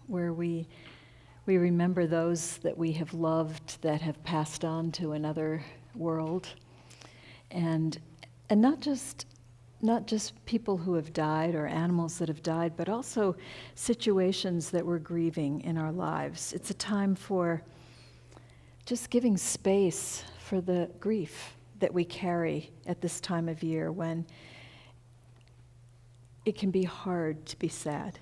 where we remember those that we have loved that have passed on to another world, and not just people who have died or animals that have died, but also situations that we're grieving in our lives. It's a time for just giving space for the grief that we carry at this time of year, when it can be hard to be sad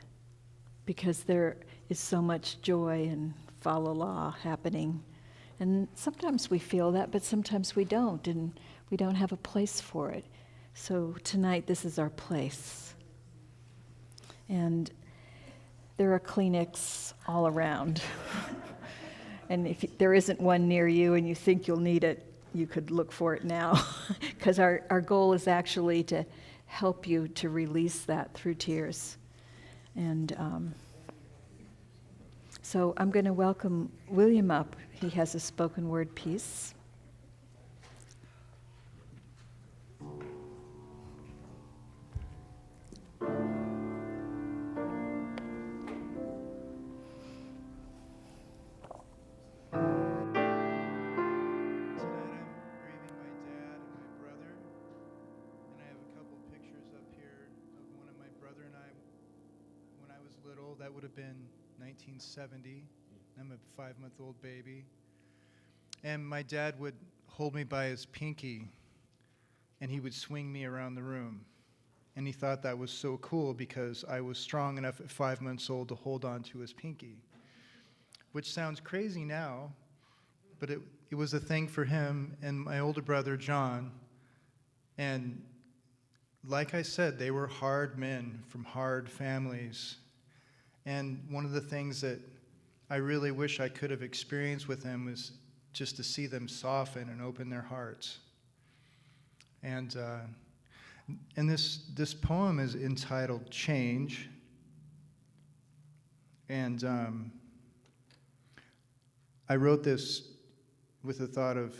because there is so much joy and fa la la happening. And sometimes we feel that, but sometimes we don't, and we don't have a place for it. So tonight, this is our place. And there are Kleenex all around. And if there isn't one near you and you think you'll need it, you could look for it now. Because our goal is actually to help you to release that through tears. And so I'm going to welcome William up. He has a spoken word piece. That would have been 1970. I'm a 5-month-old baby. And my dad would hold me by his pinky, and he would swing me around the room. And he thought that was so cool because I was strong enough at 5 months old to hold on to his pinky, which sounds crazy now, but it was a thing for him and my older brother, John. And like I said, they were hard men from hard families. And one of the things that I really wish I could have experienced with them was just to see them soften and open their hearts. And this poem is entitled Change. And I wrote this with the thought of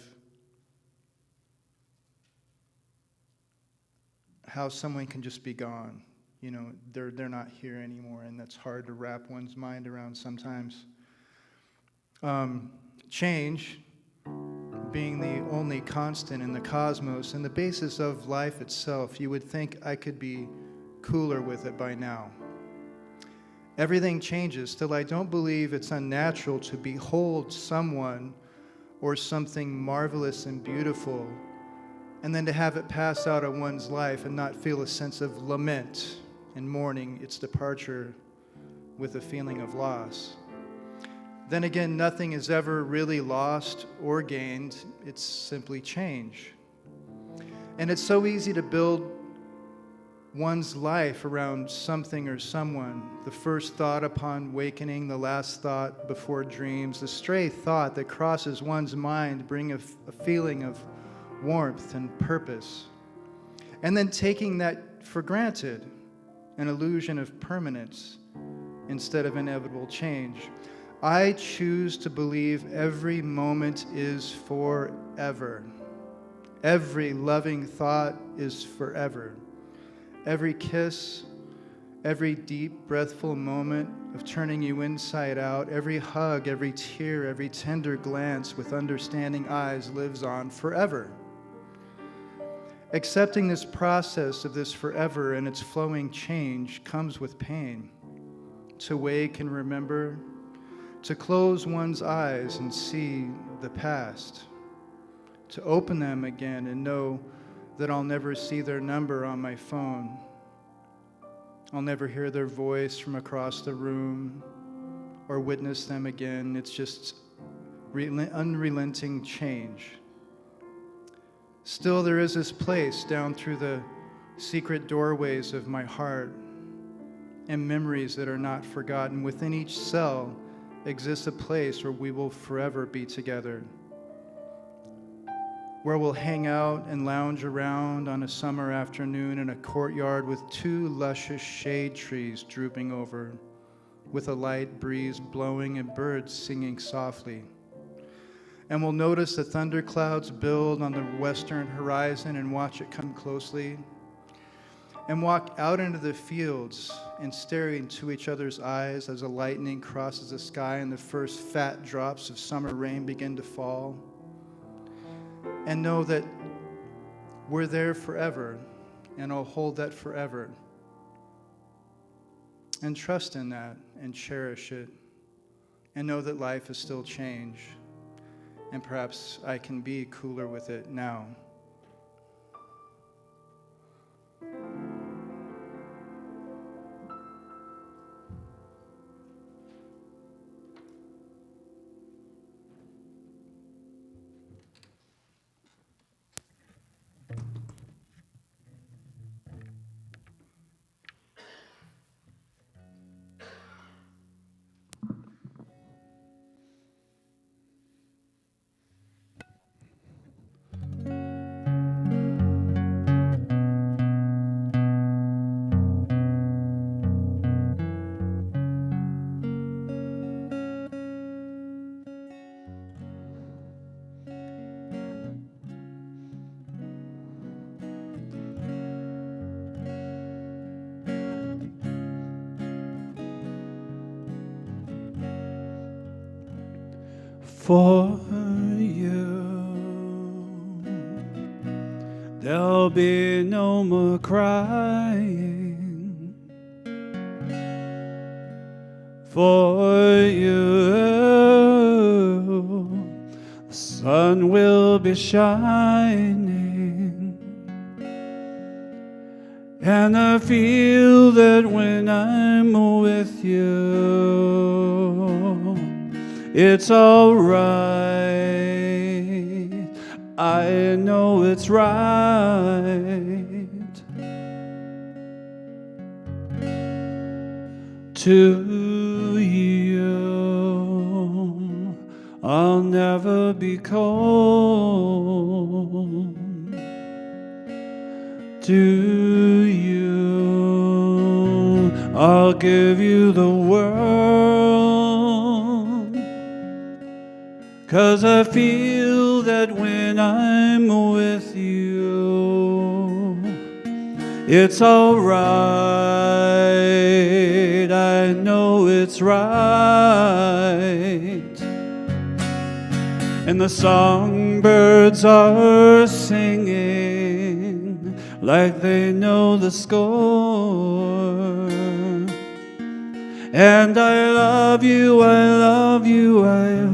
how someone can just be gone. You know, they're not here anymore, and that's hard to wrap one's mind around sometimes. Change, being the only constant in the cosmos and the basis of life itself, you would think I could be cooler with it by now. Everything changes, still I don't believe it's unnatural to behold someone or something marvelous and beautiful, and then to have it pass out of one's life and not feel a sense of lament and mourning its departure with a feeling of loss. Then again, nothing is ever really lost or gained. It's simply change. And it's so easy to build one's life around something or someone. The first thought upon wakening, the last thought before dreams, the stray thought that crosses one's mind bring a feeling of warmth and purpose. And then taking that for granted, an illusion of permanence instead of inevitable change. I choose to believe every moment is forever. Every loving thought is forever. Every kiss, every deep, breathful moment of turning you inside out, every hug, every tear, every tender glance with understanding eyes lives on forever. Accepting this process of this forever and its flowing change comes with pain. To wake and remember, to close one's eyes and see the past, to open them again and know that I'll never see their number on my phone. I'll never hear their voice from across the room or witness them again. It's just unrelenting change. Still, there is this place down through the secret doorways of my heart and memories that are not forgotten. Within each cell exists a place where we will forever be together, where we'll hang out and lounge around on a summer afternoon in a courtyard with 2 luscious shade trees drooping over, with a light breeze blowing and birds singing softly. And we'll notice the thunderclouds build on the western horizon and watch it come closely. and walk out into the fields and stare into each other's eyes as the lightning crosses the sky and the first fat drops of summer rain begin to fall, and know that we're there forever, and I'll hold that forever, and trust in that and cherish it, and know that life is still change, and perhaps I can be cooler with it now. For you, there'll be no more crying. For you, the sun will be shining. And I feel that when I'm with you, it's all right. I know it's right. To you, I'll never be cold. To you, I'll give you the world. 'Cause I feel that when I'm with you, it's all right. I know it's right. And the songbirds are singing like they know the score. And I love you, I love you, I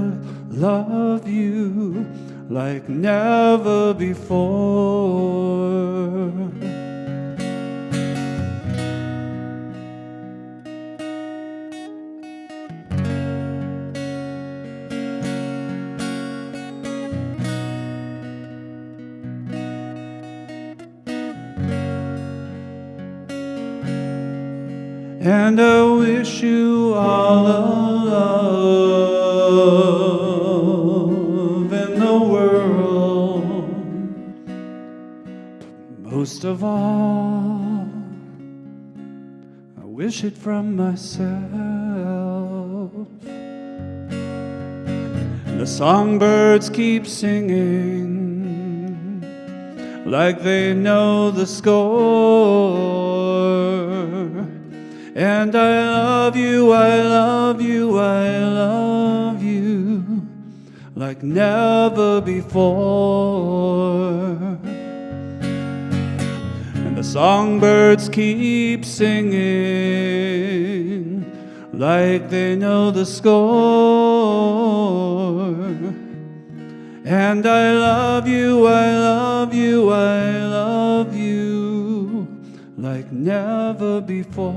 love you like never before. And I wish you all the love in the world. But most of all, I wish it from myself. And the songbirds keep singing like they know the score. And I love you, I love you, I love you like never before. And the songbirds keep singing like they know the score. And I love you, I love you, I love you like never before.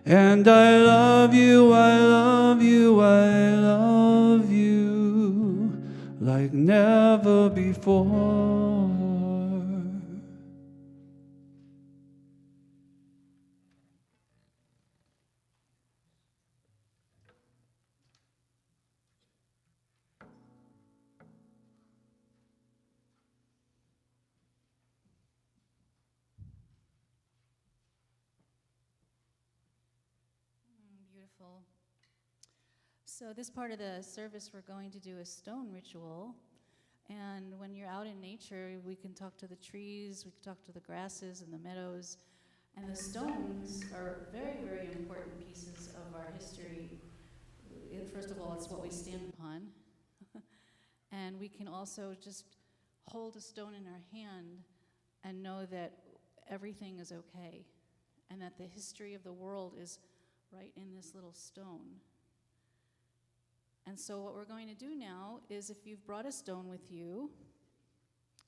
And I love you, I love you, I love you like never before. Beautiful. So this part of the service, we're going to do a stone ritual. And when you're out in nature, we can talk to the trees, we can talk to the grasses and the meadows. And the stones are very, very important pieces of our history. First of all, it's what we stand upon. And we can also just hold a stone in our hand and know that everything is okay, and that the history of the world is right in this little stone. And so what we're going to do now is, if you've brought a stone with you,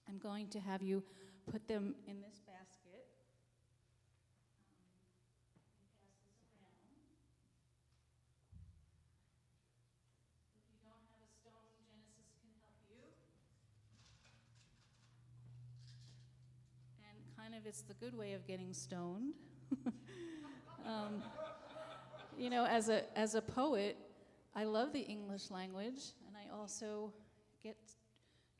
I'm going to have you put them in this basket. Pass this around. If you don't have a stone, Genesis can help you. And kind of, it's the good way of getting stoned. You know, as a poet, I love the English language, and I also get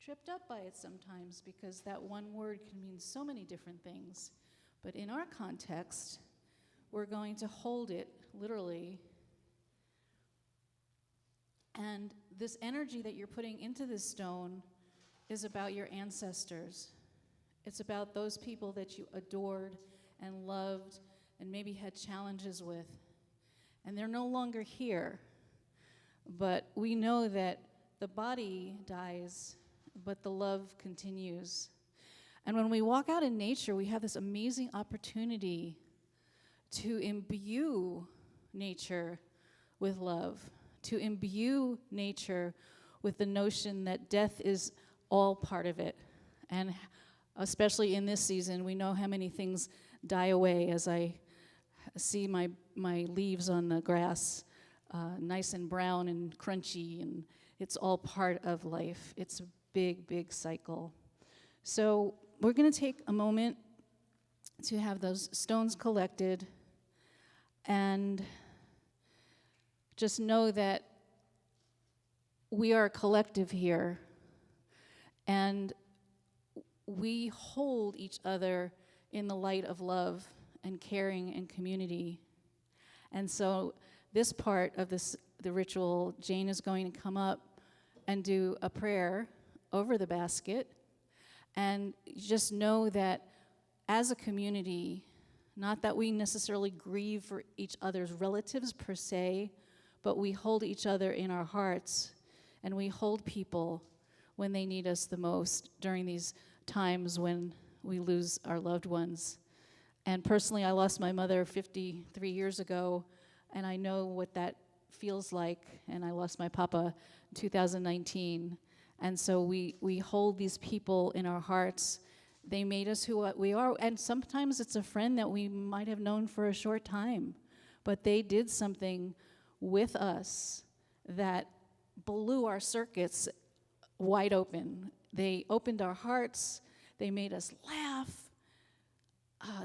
tripped up by it sometimes, because that one word can mean so many different things. But in our context, we're going to hold it literally. And this energy that you're putting into this stone is about your ancestors. It's about those people that you adored and loved and maybe had challenges with. And they're no longer here. But we know that the body dies, but the love continues. And when we walk out in nature, we have this amazing opportunity to imbue nature with love, to imbue nature with the notion that death is all part of it. And especially in this season, we know how many things die away. As I see my leaves on the grass, nice and brown and crunchy, and it's all part of life. It's a big, big cycle. So we're going to take a moment to have those stones collected, and just know that we are a collective here, and we hold each other in the light of love and caring and community. And so this part of the ritual, Jane is going to come up and do a prayer over the basket. And just know that as a community, not that we necessarily grieve for each other's relatives per se, but we hold each other in our hearts, and we hold people when they need us the most during these times when we lose our loved ones. And personally, I lost my mother 53 years ago, and I know what that feels like. And I lost my papa in 2019. And so we hold these people in our hearts. They made us who we are. And sometimes it's a friend that we might have known for a short time, but they did something with us that blew our circuits wide open. They opened our hearts. They made us laugh.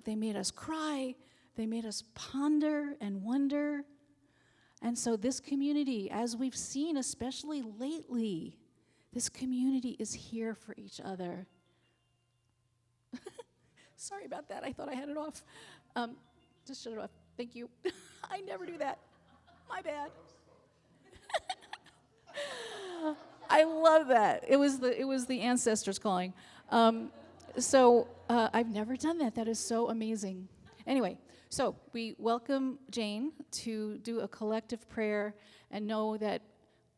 They made us cry. They made us ponder and wonder. And so this community, as we've seen, especially lately, this community is here for each other. Sorry about that. I thought I had it off. Just shut it off. Thank you. I never do that. My bad. I love that. It was the ancestors calling. So I've never done that. That is so amazing. Anyway, so we welcome Jane to do a collective prayer and know that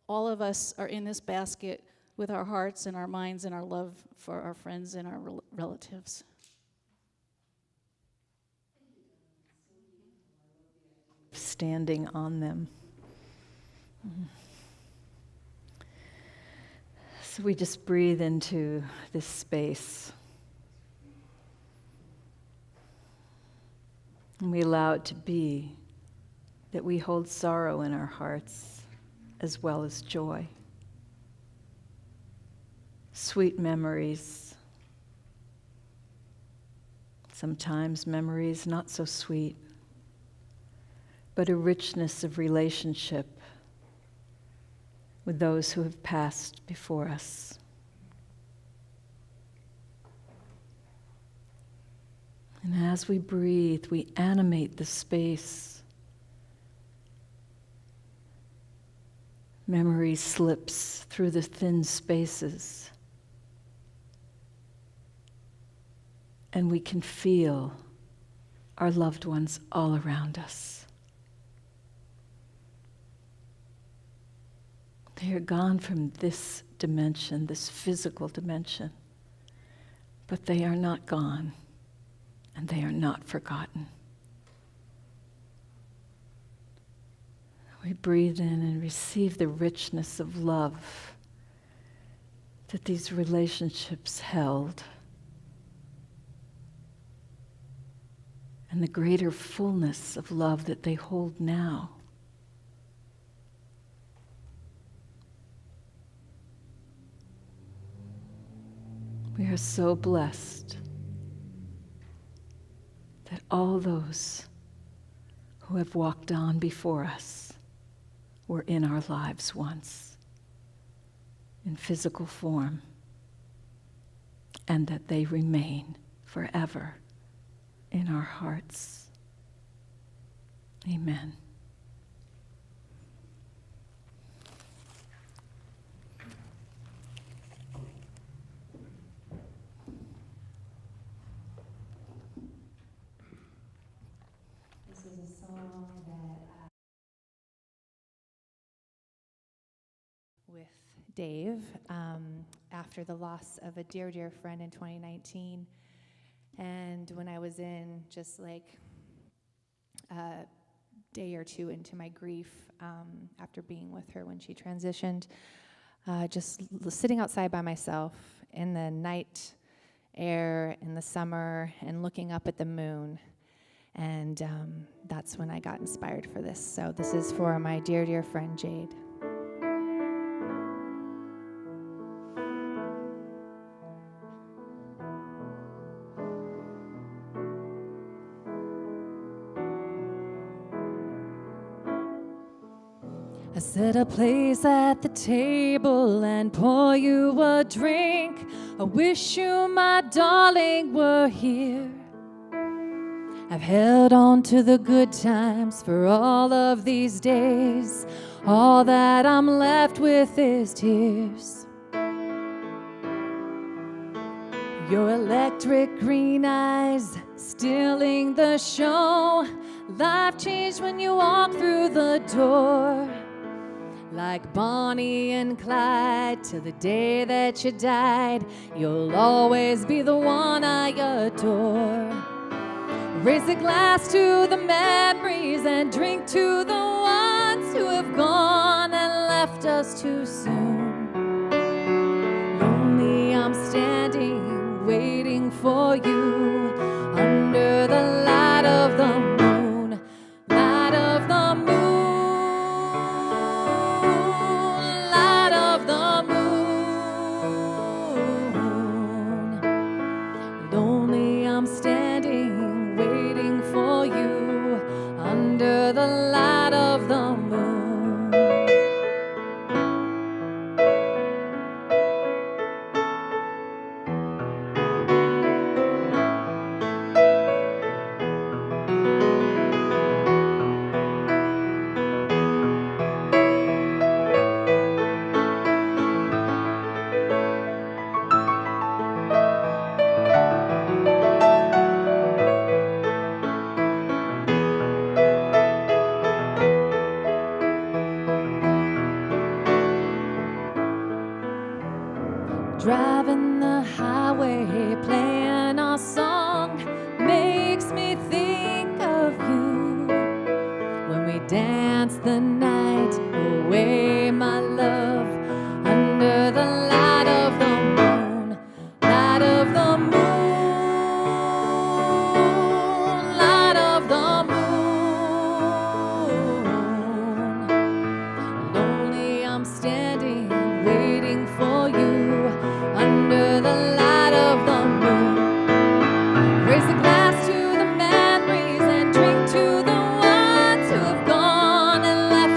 all of us are in this basket with our hearts and our minds and our love for our friends and our relatives. Standing on them. So we just breathe into this space. And we allow it to be that we hold sorrow in our hearts as well as joy. Sweet memories. Sometimes memories not so sweet, but a richness of relationship with those who have passed before us. And as we breathe, we animate the space. Memory slips through the thin spaces and we can feel our loved ones all around us. They are gone from this dimension, this physical dimension, but they are not gone, and they are not forgotten. We breathe in and receive the richness of love that these relationships held, and the greater fullness of love that they hold now. We are so blessed that all those who have walked on before us were in our lives once, in physical form, and that they remain forever in our hearts. Amen. This is a song that with Dave after the loss of a dear, dear friend in 2019. And when I was in just like a day or two into my grief after being with her when she transitioned, just sitting outside by myself in the night air in the summer and looking up at the moon. And that's when I got inspired for this. So this is for my dear, dear friend, Jade. I set a place at the table and pour you a drink. I wish you, my darling, were here. I've held on to the good times for all of these days. All that I'm left with is tears. Your electric green eyes stealing the show. Life changed when you walked through the door. Like Bonnie and Clyde, till the day that you died, you'll always be the one I adore. Raise a glass to the memories and drink to the ones who have gone and left us too soon. Lonely, I'm standing, waiting for you under the light of the moon, light of the moon. I'm standing, waiting for you under the light of the moon. Driving the highway, playing our song, makes me think of you. When we dance the night away, my love, under the light of the moon, light of the moon, light of the moon. Lonely, I'm standing, waiting for you under the light of the moon. Raise a glass to the memories and drink to the ones who have gone and left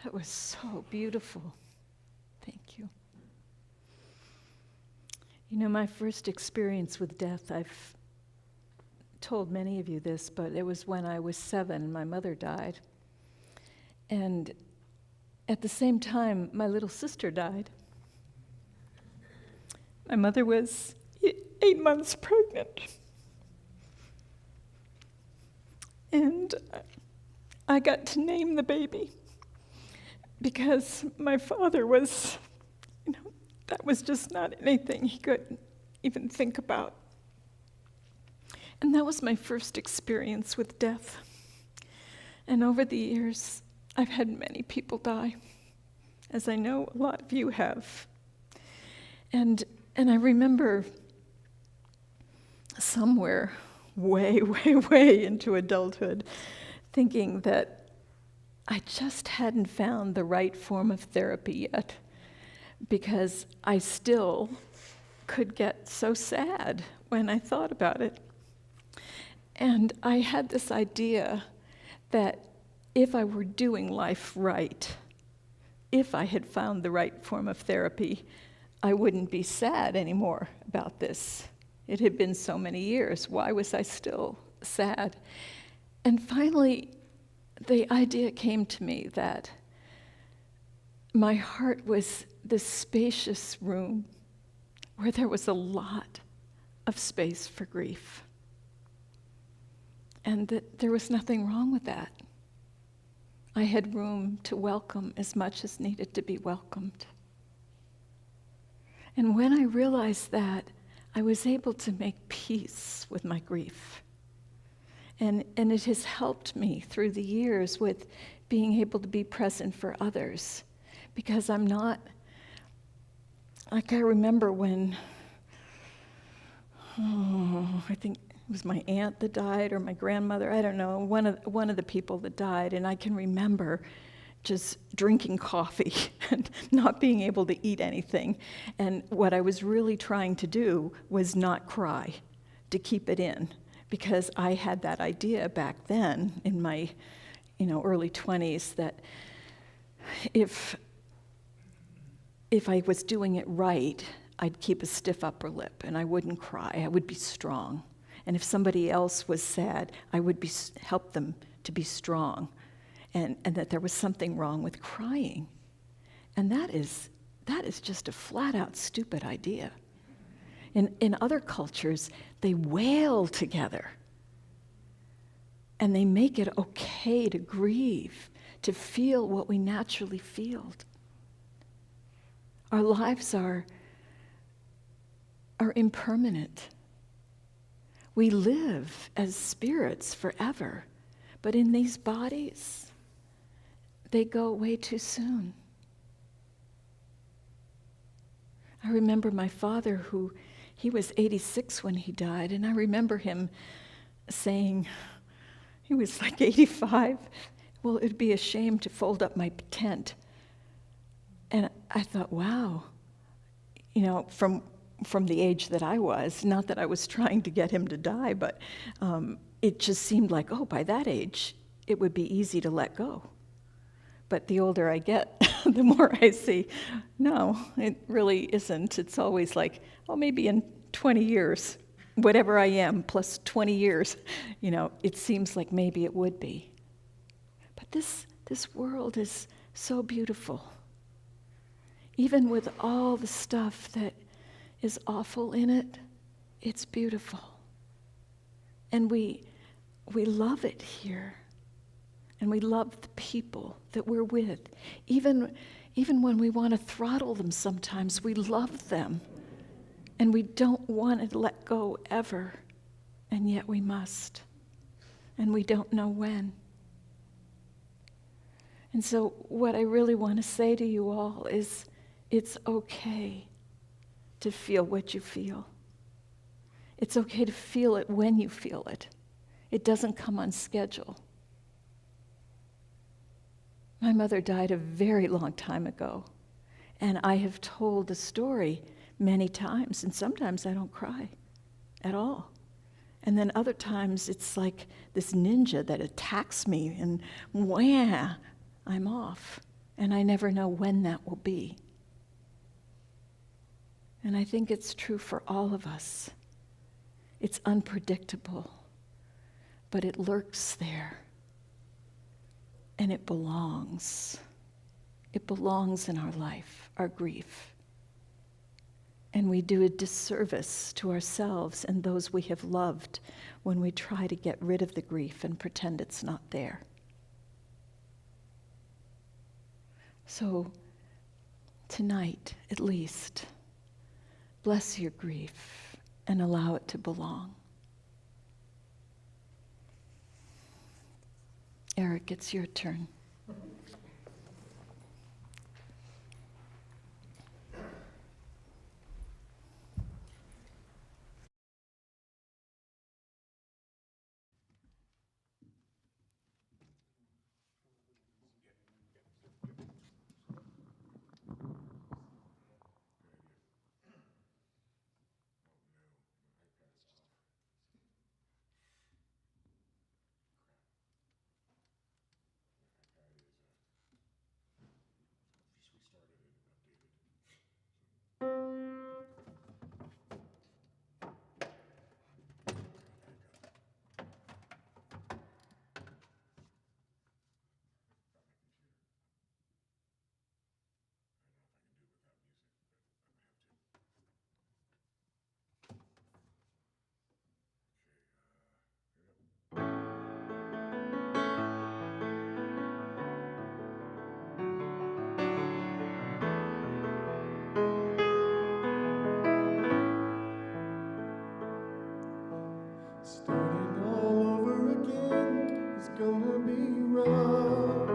That was so beautiful. Thank you. You know, my first experience with death, I've told many of you this, but it was when I was 7 and my mother died. And at the same time, my little sister died. My mother was 8 months pregnant. And I got to name the baby because my father was, that was just not anything he could even think about. And that was my first experience with death. And over the years, I've had many people die, as I know a lot of you have. And I remember somewhere way, way, way into adulthood thinking that I just hadn't found the right form of therapy yet, because I still could get so sad when I thought about it. And I had this idea that if I were doing life right, if I had found the right form of therapy, I wouldn't be sad anymore about this. It had been so many years. Why was I still sad? And finally, the idea came to me that my heart was this spacious room where there was a lot of space for grief. And that there was nothing wrong with that. I had room to welcome as much as needed to be welcomed. And when I realized that, I was able to make peace with my grief. And it has helped me through the years with being able to be present for others. Because I'm not, like I remember when, I think it was my aunt that died or my grandmother, I don't know, one of the people that died, and I can remember just drinking coffee and not being able to eat anything. And what I was really trying to do was not cry, to keep it in, because I had that idea back then in my, early 20s that if I was doing it right, I'd keep a stiff upper lip and I wouldn't cry. I would be strong. And if somebody else was sad, I would help them to be strong. And that there was something wrong with crying. And that is just a flat-out stupid idea. In other cultures, they wail together. And they make it okay to grieve, to feel what we naturally feel. Our lives are impermanent. We live as spirits forever, but in these bodies, they go way too soon. I remember my father, he was 86 when he died, and I remember him saying, he was like 85, well, it'd be a shame to fold up my tent. And I thought, wow, from the age that I was, not that I was trying to get him to die, but it just seemed like, by that age, it would be easy to let go. But the older I get, the more I see, no, it really isn't. It's always like, maybe in 20 years, whatever I am, plus 20 years, it seems like maybe it would be. But this world is so beautiful. Even with all the stuff that is awful in it, it's beautiful. And we love it here. And we love the people that we're with. Even when we want to throttle them sometimes, we love them. And we don't want to let go ever. And yet we must. And we don't know when. And so what I really want to say to you all is, it's okay to feel what you feel. It's okay to feel it when you feel it. It doesn't come on schedule. My mother died a very long time ago, and I have told the story many times, and sometimes I don't cry at all. And then other times it's like this ninja that attacks me, and wham, I'm off. And I never know when that will be. And I think it's true for all of us. It's unpredictable, but it lurks there. And it belongs. It belongs in our life, our grief. And we do a disservice to ourselves and those we have loved when we try to get rid of the grief and pretend it's not there. So, tonight, at least, bless your grief and allow it to belong. Eric, it's your turn. Starting all over again is gonna be rough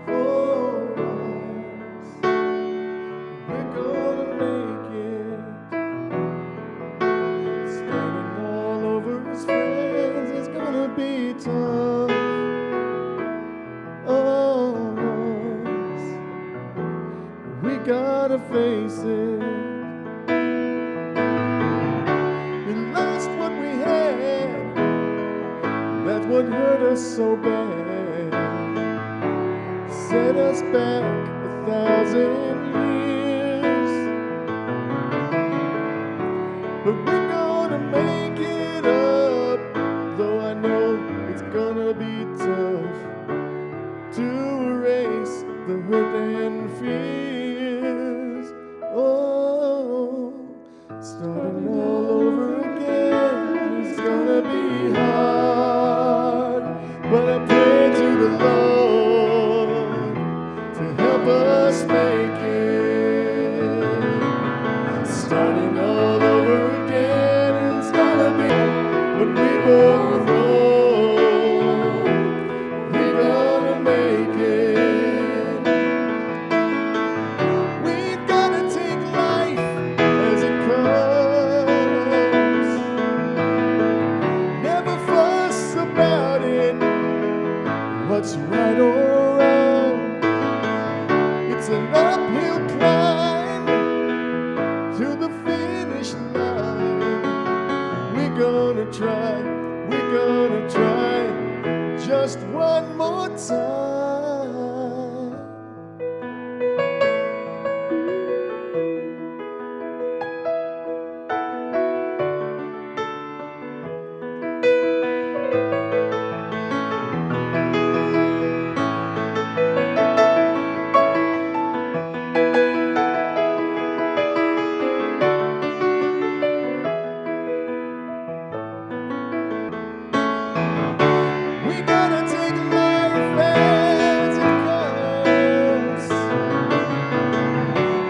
for us. We're gonna make it. Starting all over as friends is gonna be tough. Oh, us. We gotta face it. That's what hurt us so bad, set us back 1,000 years. But we're gonna make it up, though I know it's gonna be tough to erase the hurt and fears. Oh, starting all over again is gonna be hard. But I pray to the Lord to help us make it. Starting all over again is gonna be what we both know. We're gonna make it. We've gotta take life as it comes. Never fuss about it. What's right or wrong? It's an uphill climb to the finish line. We're gonna try just one more time. We gotta take life as it comes.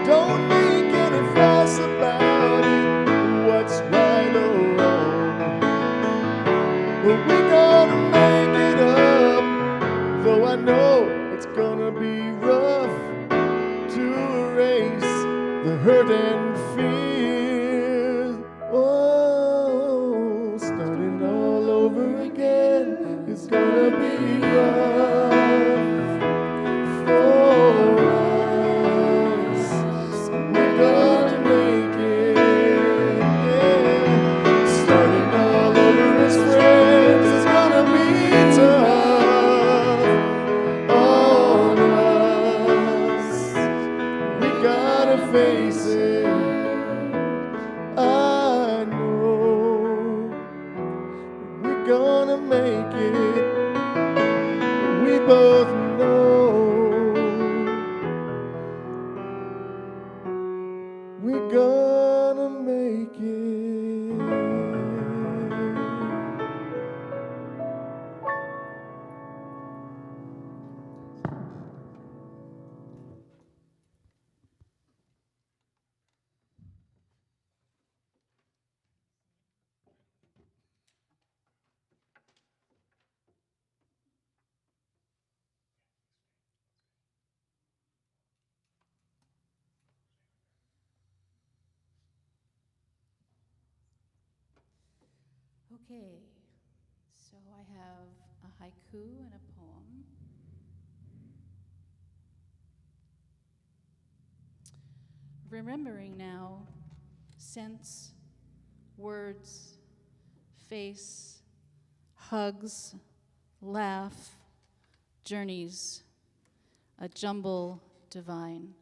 Don't make any fuss about it, what's right or wrong. Well, we gonna make it up, though I know it's gonna be rough to erase the hurt and fear. Oh, starting all over again is gonna be rough for us. We're gonna make it, yeah. Starting all over as friends is gonna be tough on us. Okay, so I have a haiku and a poem. Remembering now, scents, words, face, hugs, laugh, journeys, a jumble divine.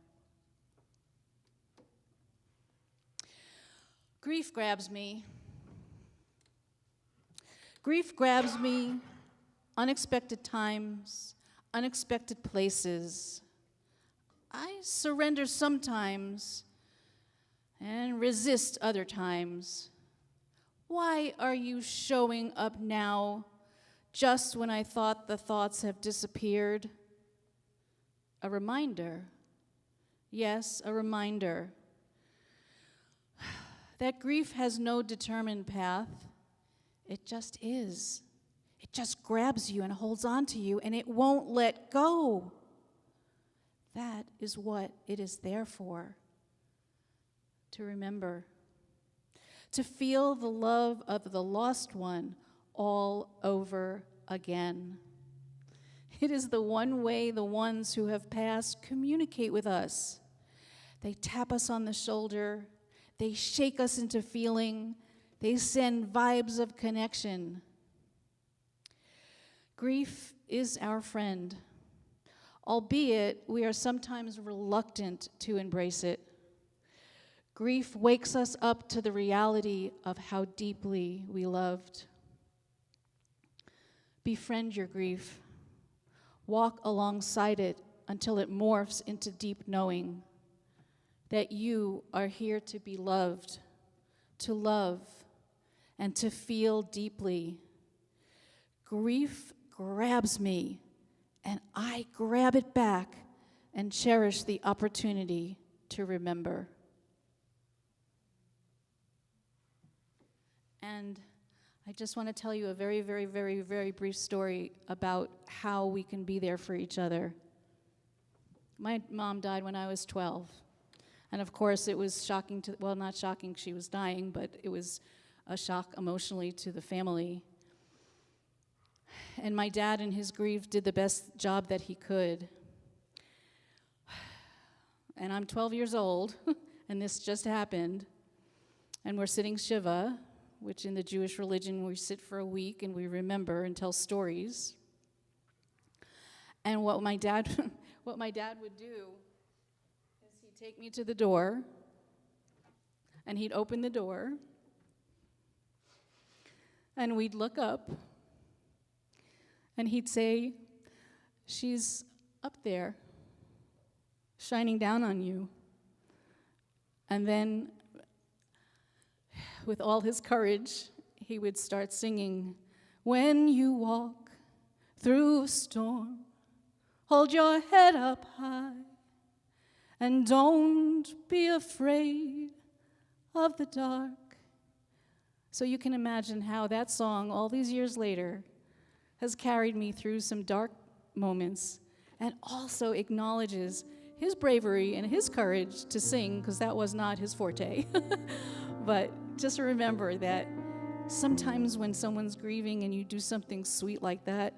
Grief grabs me. Grief grabs me, unexpected times, unexpected places. I surrender sometimes and resist other times. Why are you showing up now, just when I thought the thoughts have disappeared? A reminder, yes, a reminder, that grief has no determined path. It just is. It just grabs you and holds on to you, and it won't let go. That is what it is there for. To remember. To feel the love of the lost one all over again. It is the one way the ones who have passed communicate with us. They tap us on the shoulder. They shake us into feeling. They send vibes of connection. Grief is our friend, albeit we are sometimes reluctant to embrace it. Grief wakes us up to the reality of how deeply we loved. Befriend your grief. Walk alongside it until it morphs into deep knowing that you are here to be loved, to love, and to feel deeply. Grief grabs me, and I grab it back and cherish the opportunity to remember. And I just want to tell you a very, very, very, very brief story about how we can be there for each other. My mom died when I was 12. And of course, it was shocking to, well, not shocking, she was dying, but it was a shock emotionally to the family. And my dad, in his grief, did the best job that he could. And I'm 12 years old, and this just happened. And we're sitting Shiva, which in the Jewish religion, we sit for a week and we remember and tell stories. And what my dad would do is he'd take me to the door, and he'd open the door, and we'd look up, and he'd say, "She's up there, shining down on you." And then, with all his courage, he would start singing, "When you walk through a storm, hold your head up high, and don't be afraid of the dark." So you can imagine how that song, all these years later, has carried me through some dark moments and also acknowledges his bravery and his courage to sing, because that was not his forte. But just remember that sometimes when someone's grieving and you do something sweet like that,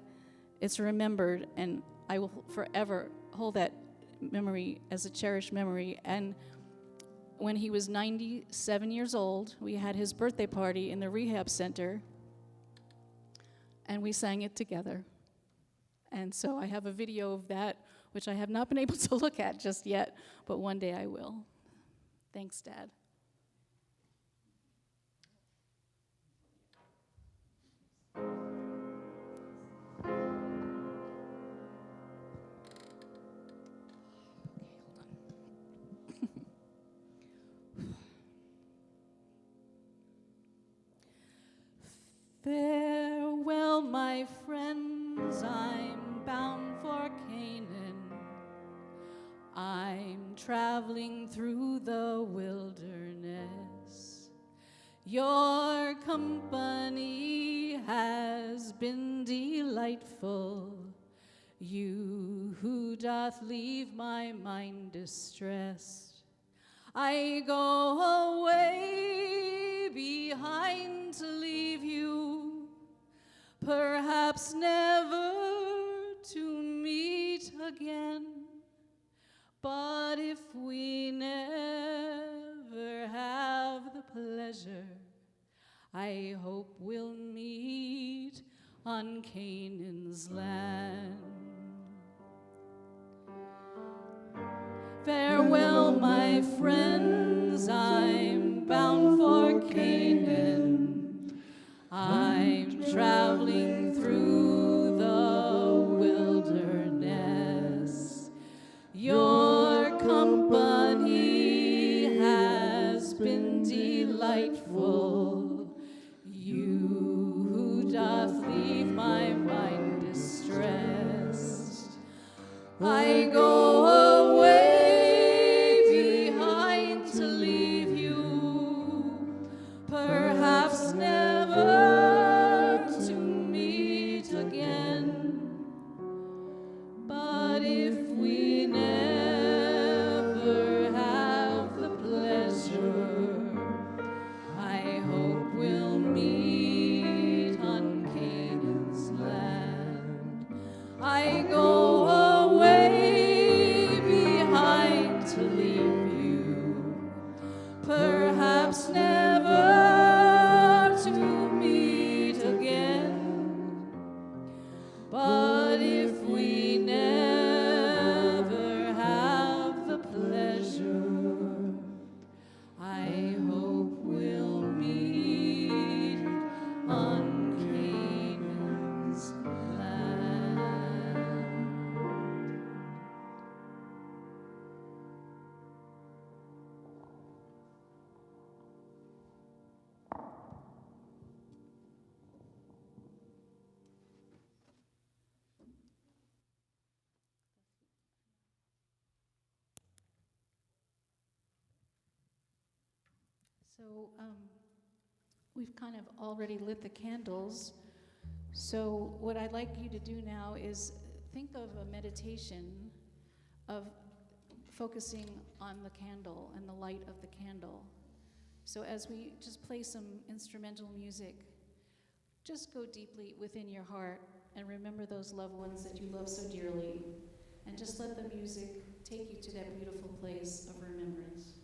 it's remembered, and I will forever hold that memory as a cherished memory. And when he was 97 years old, we had his birthday party in the rehab center, and we sang it together. And so I have a video of that, which I have not been able to look at just yet, but one day I will. Thanks, Dad. Farewell, my friends, I'm bound for Canaan. I'm traveling through the wilderness. Your company has been delightful, you who doth leave my mind distressed. I go away behind to leave you perhaps never to meet again. But if we never have the pleasure, I hope we'll meet on Canaan's land. Farewell, my friends, I'm bound for Canaan. I'm traveling through the wilderness. Your company has been delightful. You who doth leave my mind distressed. I go away behind to leave you, perhaps never to meet again. But if we never have the pleasure, I hope we'll meet on Canaan's land. I go away behind to leave you, perhaps never to meet again. But if we never have the pleasure, I hope we'll meet on Canaan's land. So we've kind of already lit the candles. So what I'd like you to do now is think of a meditation of focusing on the candle and the light of the candle. So as we just play some instrumental music, just go deeply within your heart and remember those loved ones that you love so dearly, and just let the music take you to that beautiful place of remembrance.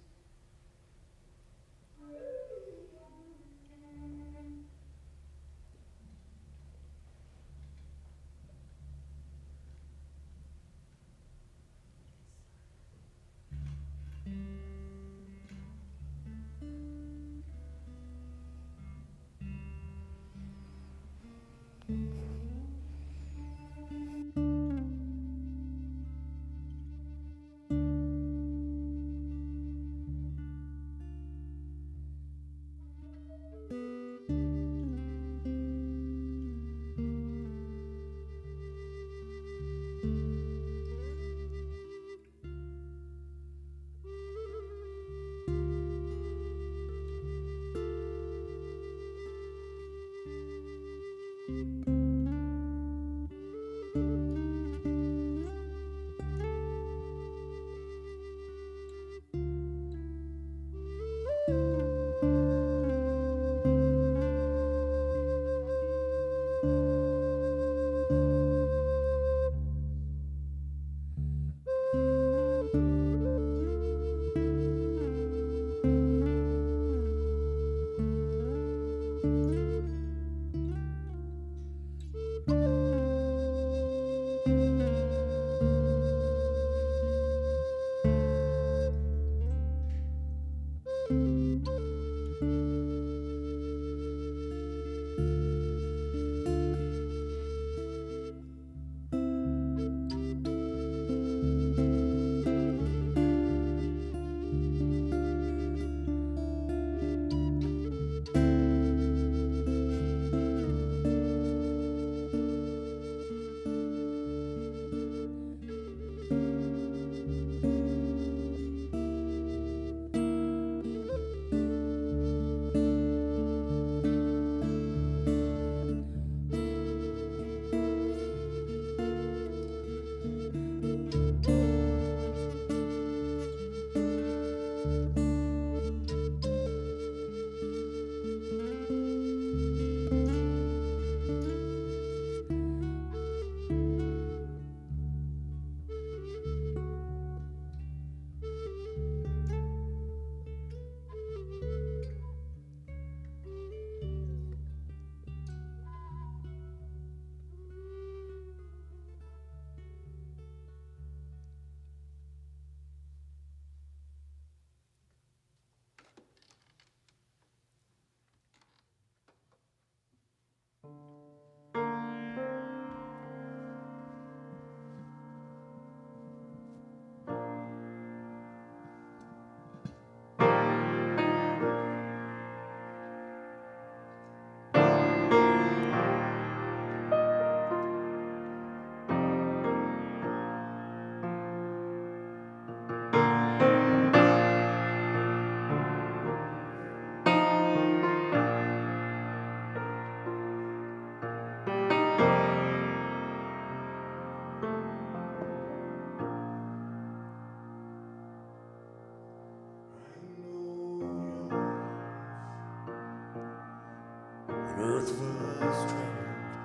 earth was traveled,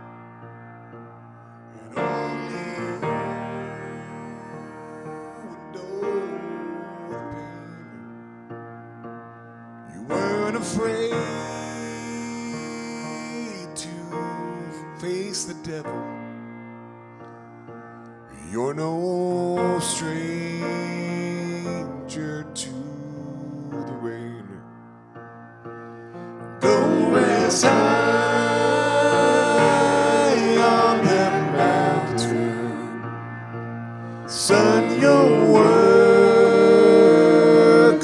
and only you would know the pain. You weren't afraid to face the devil. You're no stranger to the rain. Go as high on that mountain. Son, your work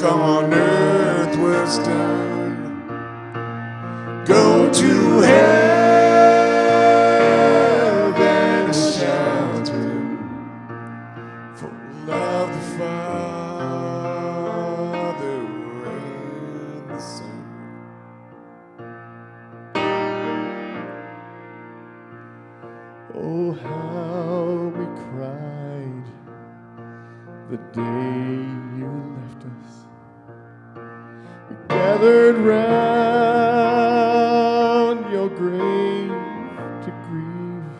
on earth was done. Go to heaven shouting for love the Father and the Son. Oh, how we cried the day you left us. We gathered round your grave to grieve.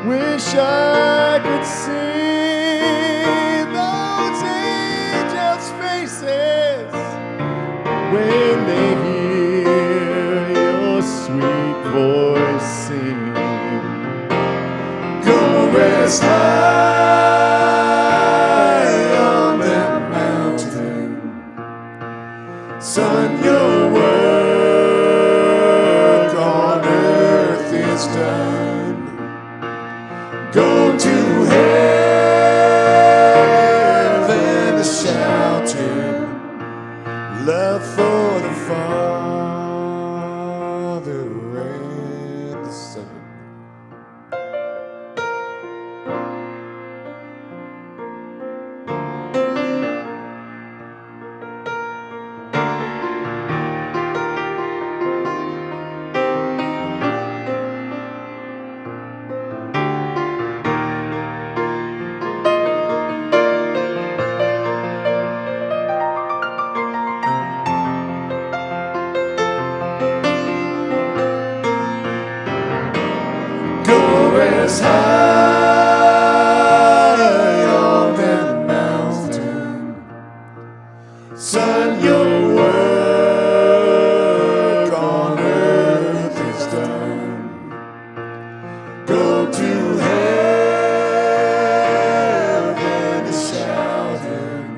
Wish I could see those angels' faces when they hear your sweet voice sing. Go rest high on that mountain. Son, your work on earth is done. Go to heaven shouting love for the Father and the Son. As high on that mountain, Son, your work on earth is done. Go to heaven shouting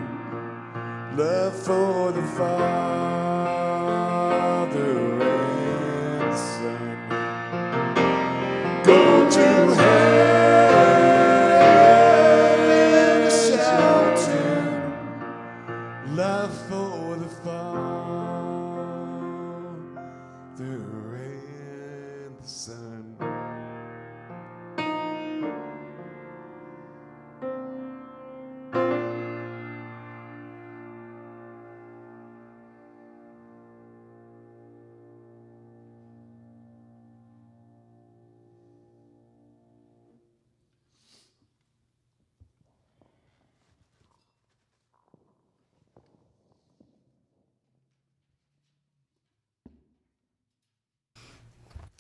love for the Father and the Son. Go to heaven shouting love for the Father and the Son.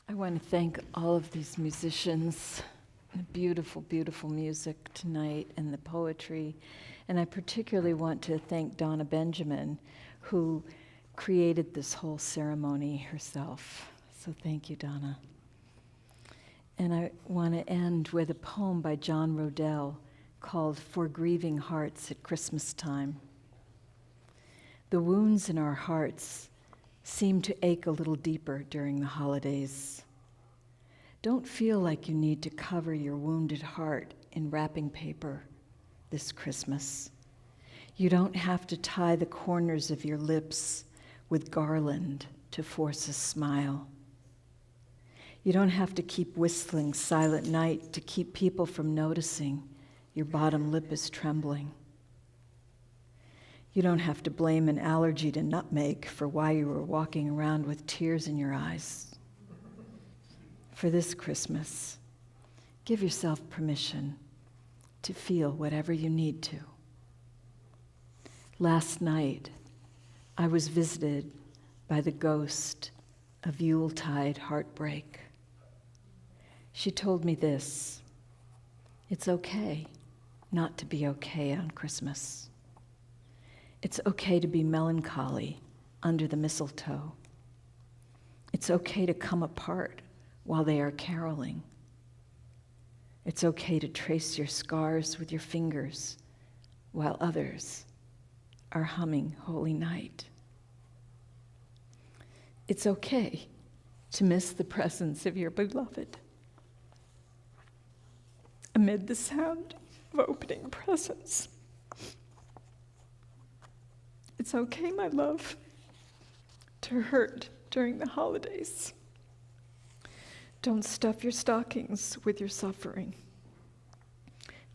I want to thank all of these musicians, the beautiful, beautiful music tonight and the poetry. And I particularly want to thank Donna Benjamin, who created this whole ceremony herself. So thank you, Donna. And I want to end with a poem by John Rodell called For Grieving Hearts at Christmas Time. The wounds in our hearts seem to ache a little deeper during the holidays. Don't feel like you need to cover your wounded heart in wrapping paper this Christmas. You don't have to tie the corners of your lips with garland to force a smile. You don't have to keep whistling Silent Night to keep people from noticing your bottom lip is trembling. You don't have to blame an allergy to nutmeg for why you were walking around with tears in your eyes. For this Christmas, give yourself permission to feel whatever you need to. Last night, I was visited by the ghost of Yuletide heartbreak. She told me this: it's okay not to be okay on Christmas. It's okay to be melancholy under the mistletoe. It's okay to come apart while they are caroling. It's okay to trace your scars with your fingers while others are humming Holy Night. It's okay to miss the presence of your beloved amid the sound of opening presents. It's okay, my love, to hurt during the holidays. Don't stuff your stockings with your suffering.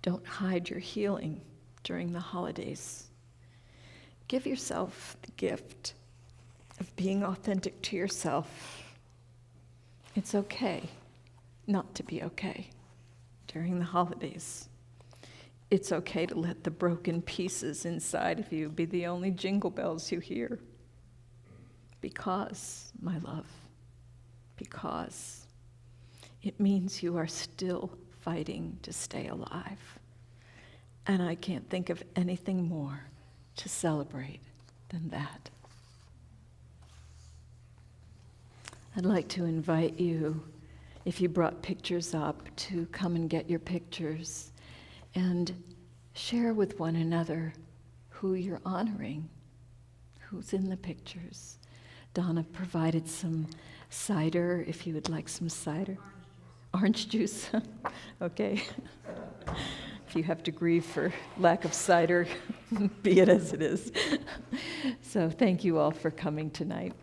Don't hide your healing during the holidays. Give yourself the gift of being authentic to yourself. It's okay not to be okay during the holidays. It's okay to let the broken pieces inside of you be the only jingle bells you hear. Because, my love, because it means you are still fighting to stay alive. And I can't think of anything more to celebrate than that. I'd like to invite you, if you brought pictures up, to come and get your pictures and share with one another who you're honoring, who's in the pictures. Donna provided some cider, if you would like some cider. Orange juice. Okay. If you have to grieve for lack of cider, be it as it is. So thank you all for coming tonight.